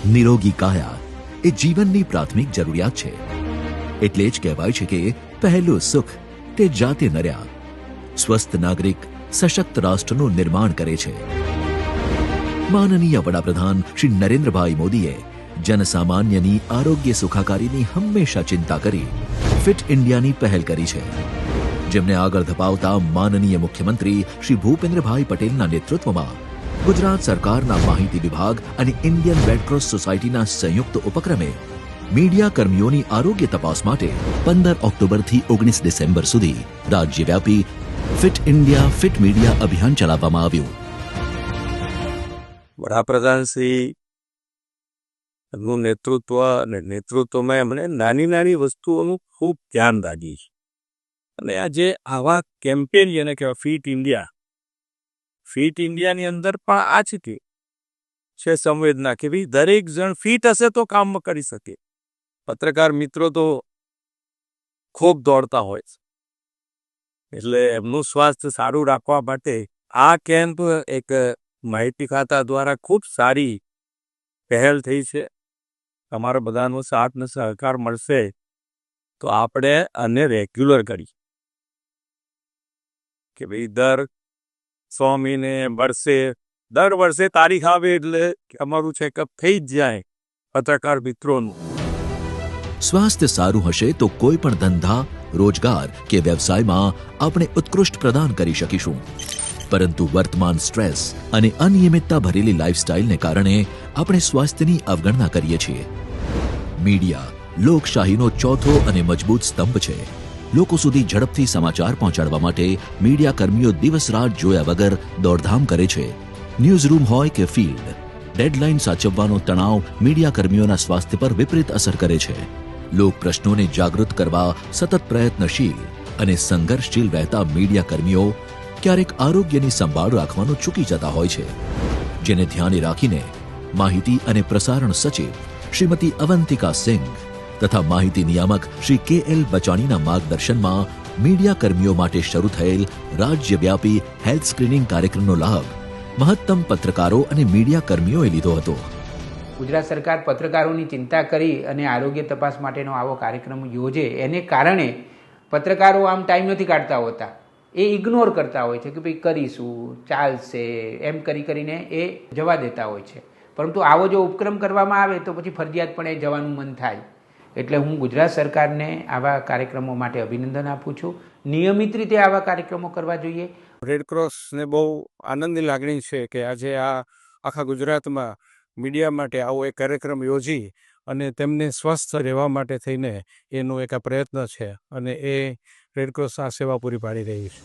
નિરોગી કાયા એ જીવનની પ્રાથમિક જરૂરિયાત છે. એટલે જ કહેવાય છે કે પહેલું સુખ તે જાતે નર્યા. સ્વસ્થ નાગરિક સશક્ત રાષ્ટ્રનું નિર્માણ કરે છે. માનનીય વડાપ્રધાન શ્રી નરેન્દ્રભાઈ મોદીએ જનસામાન્યની આરોગ્ય સુખાકારીની હંમેશા ચિંતા કરી ફિટ ઇન્ડિયાની પહેલ કરી છે, જેમને આગળ ધપાવતા માનનીય મુખ્યમંત્રી શ્રી ભૂપેન્દ્રભાઈ પટેલના નેતૃત્વમાં ગુજરાત સરકારના માહિતી વિભાગ અને ઇન્ડિયન રેડક્રોસ સોસાયટીના સંયુક્ત ઉપક્રમે મીડિયા કર્મીઓની આરોગ્ય તપાસ માટે 15 ઓક્ટોબરથી 19 ડિસેમ્બર સુધી રાજ્યવ્યાપી ફિટ ઇન્ડિયા ફિટ મીડિયા અભિયાન ચલાવવામાં આવ્યું. વડાપ્રધાન શ્રી નું નેતૃત્વમાં એમણે નાની નાની વસ્તુઓનું ખૂબ ધ્યાન રાખ્યું છે. અને આ જે આવા કેમ્પેન જેને કહેવાય ફિટ ઇન્ડિયાની અંદર પણ આ જ છે સંવેદના કે ભાઈ દરેક જણ ફિટ હશે તો કામ કરી શકે. પત્રકાર મિત્રો તો ખૂબ દોડતા હોય છે, એટલે એમનું સ્વાસ્થ્ય સારું રાખવા માટે આ કેમ્પ એક માહિતી ખાતા દ્વારા ખૂબ સારી પહેલ થઈ છે. તમારા બધાનો સાથ ને સહકાર મળશે તો આપણે આને રેગ્યુલર કરી કે ભાઈ દર 100 મહિને દર વર્ષે તારીખ આવે એટલે અમારું ચેકઅપ થઈ જ જાય પત્રકાર મિત્રોનું. સ્વાસ્થ્ય સારું હશે તો કોઈ પણ ધંધા, રોજગાર કે વ્યવસાયમાં આપણે ઉત્કૃષ્ટ પ્રદાન કરી શકીશું. પરંતુ વર્તમાન સ્ટ્રેસ અને અનિયમિતતા ભરેલી લાઇફસ્ટાઇલને કારણે આપણે સ્વાસ્થ્યની અવગણના કરીએ છીએ. મીડિયા લોકશાહીનો ચોથો અને મજબૂત સ્તંભ છે. લોકો સુધી ઝડપથી સમાચાર પહોંચાડવા માટે મીડિયા કર્મીઓ દિવસ રાત જોયા વગર દોડધામ કરે છે. ન્યૂઝરૂમ હોય કે ફિલ્ડ, ડેડલાઇન સાચવવાનો તણાવ મીડિયા કર્મીઓના સ્વાસ્થ્ય પર વિપરીત અસર કરે છે. લોક પ્રશ્નોને જાગૃત કરવા સતત પ્રયત્નશીલ અને સંઘર્ષશીલ રહેતા મીડિયા કર્મીઓ ક્યારેક આરોગ્યની સંભાળ રાખવાનું ચૂકી જતા હોય છે, જેને ધ્યાને રાખીને માહિતી અને પ્રસારણ સચિવ શ્રીમતી અવંતિકા સિંઘ તથા માહિતી નિયામક શ્રી KL બચાણીના માર્ગદર્શનમાં મીડિયા કર્મીઓ માટે શરૂ થયેલ રાજ્યવ્યાપી હેલ્થ સ્ક્રીનિંગ કાર્યક્રમનો લાભ મહત્તમ પત્રકારો અને મીડિયા કર્મીઓએ લીધો હતો. ગુજરાત સરકાર પત્રકારોની ચિંતા કરી અને આરોગ્ય તપાસ માટેનો આવો કાર્યક્રમ યોજે એને કારણે પત્રકારો આમ ટાઈમ નથી કાઢતા હોતા, એ ઇગ્નોર કરતા હોય છે કે ભાઈ કરીશું, ચાલશે, એમ કરીને એ જવા દેતા હોય છે. પરંતુ આવો જો ઉપક્રમ કરવામાં આવે તો પછી ફરજિયાતપણે જવાનું મન થાય. એટલે હું ગુજરાત સરકારને આવા કાર્યક્રમો માટે અભિનંદન આપું છું. નિયમિત રીતે આવા કાર્યક્રમો કરવા જોઈએ. રેડક્રોસને બહુ આનંદની લાગણી છે કે આજે આ આખા ગુજરાતમાં મીડિયા માટે આવો એક કાર્યક્રમ યોજી અને તેમને સ્વસ્થ રહેવા માટે થઈને એનો એક આ પ્રયત્ન છે અને એ રેડક્રોસ આ સેવા પૂરી પાડી રહી છે.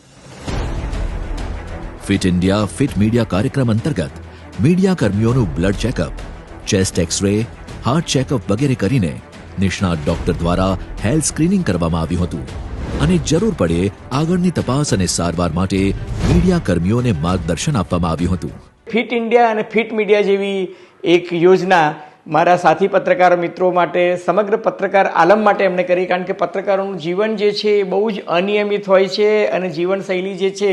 ફિટ ઇન્ડિયા ફિટ મીડિયા કાર્યક્રમ અંતર્ગત મીડિયા કર્મીઓનું blood checkup, chest x-ray, heart checkup વગેરે કરીને નિષ્ણાત ડોક્ટર દ્વારા હેલ્થ સ્ક્રીનિંગ કરવામાં આવ્યું હતું અને જરૂર પડે આગળની તપાસ અને સારવાર માટે મીડિયા કર્મીઓને માર્ગદર્શન આપવામાં આવ્યું હતું. ફિટ ઇન્ડિયા અને ફિટ મીડિયા જેવી એક યોજના મારા સાથી પત્રકાર મિત્રો માટે, સમગ્ર પત્રકાર આલમ માટે એમણે કરી. કારણ કે પત્રકારોનું જીવન જે છે એ બહુ જ અનિયમિત હોય છે અને જીવનશૈલી જે છે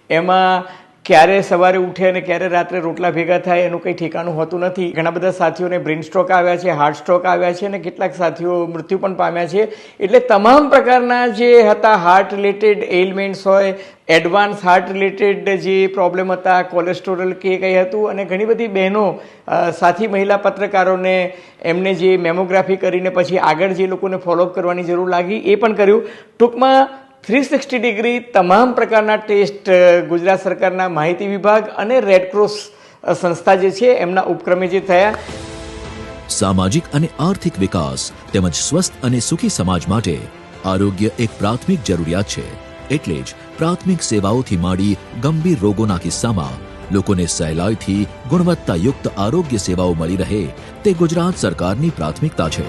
એમાં ક્યારે સવારે ઉઠે અને ક્યારે રાત્રે રોટલા ભેગા થાય એનું કંઈ ઠેકાણું હોતું નથી. ઘણા બધા સાથીઓને બ્રેઇન સ્ટ્રોક આવ્યા છે, હાર્ટ સ્ટ્રોક આવ્યા છે અને કેટલાક સાથીઓ મૃત્યુ પણ પામ્યા છે. એટલે તમામ પ્રકારના જે હતા હાર્ટ રિલેટેડ એલિમેન્ટ્સ હોય, એડવાન્સ હાર્ટ રિલેટેડ જે પ્રોબ્લેમ હતા, કોલેસ્ટ્રોલ કે કંઈ હતું, અને ઘણી બધી બહેનો સાથી મહિલા પત્રકારોને એમને જે મેમોગ્રાફી કરીને પછી આગળ જે લોકોને ફોલોઅપ કરવાની જરૂર લાગી એ પણ કર્યું. ટૂંકમાં 360 ડિગ્રી તમામ પ્રકારના ટેસ્ટ ગુજરાત સરકારના માહિતી વિભાગ અને રેડક્રોસ સંસ્થા જે છે એમના ઉપક્રમે જે થયા. સામાજિક અને આર્થિક વિકાસ તેમજ સ્વસ્થ અને સુખી સમાજ માટે આરોગ્ય એક પ્રાથમિક જરૂરિયાત છે. એટલે જ પ્રાથમિક સેવાઓથી માંડી ગંભીર રોગોના કિસ્સામાં લોકોને સહેલાઈથી ગુણવત્તાયુક્ત આરોગ્ય સેવાઓ મળી રહે તે ગુજરાત સરકારની પ્રાથમિકતા છે.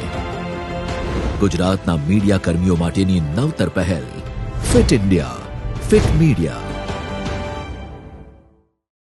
ગુજરાતના મીડિયા કર્મીઓ માટેની નવતર પહેલ ફિટ ઇન્ડિયા ફિટ મીડિયા.